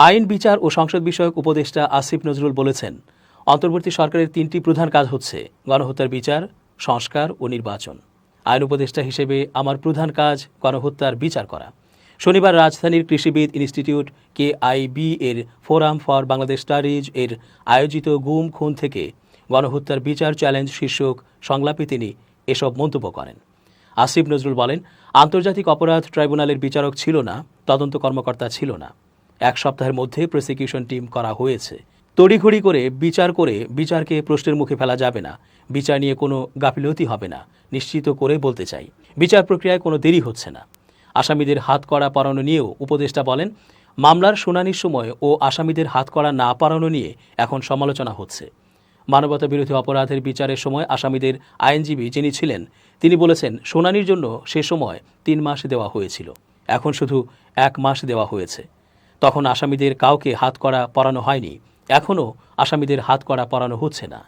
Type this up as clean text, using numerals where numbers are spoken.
আইন, বিচার ও সংসদ বিষয়ক উপদেষ্টা আসিফ নজরুল বলেছেন, অন্তর্বর্তী সরকারের 3টি প্রধান কাজ হচ্ছে গণহত্যার বিচার, সংস্কার ও নির্বাচন। আইন উপদেষ্টা হিসেবে আমার প্রধান কাজ গণহত্যার বিচার করা। শনিবার রাজধানীর কৃষিবিদ ইনস্টিটিউট KIB এর ফোরাম ফর বাংলাদেশ স্টাডিজ এর আয়োজিত গুম খুন থেকে গণহত্যার বিচার চ্যালেঞ্জ শীর্ষক সংলাপে তিনি এসব মন্তব্য করেন। আসিফ নজরুল বলেন, আন্তর্জাতিক অপরাধ ট্রাইব্যুনালের বিচারক ছিল না, তদন্ত কর্মকর্তা ছিল না। 1 সপ্তাহের মধ্যে প্রসিকিউশন টিম করা হয়েছে। তড়িঘড়ি করে বিচারকে প্রশ্নের মুখে ফেলা যাবে না। বিচার নিয়ে কোনো গাফিলতি হবে না, নিশ্চিত করে বলতে চাই। বিচার প্রক্রিয়ায় কোনো দেরি হচ্ছে না। আসামিদের হাতকড়া পরানো নিয়েও উপদেষ্টা বলেন, মামলার শুনানির সময় ও আসামিদের হাতকড়া না পরানো নিয়ে এখন সমালোচনা হচ্ছে। মানবতাবিরোধী অপরাধের বিচারের সময় আসামিদের আইনজীবী যিনি ছিলেন, তিনি বলেছেন, শুনানির জন্য সে সময় 3 মাস দেওয়া হয়েছিল, এখন শুধু 1 মাস দেওয়া হয়েছে। তখন আসামিদের কাউকে হাতকড়া পরানো হয়নি, এখনও আসামিদের হাতকড়া পরানো হচ্ছে না।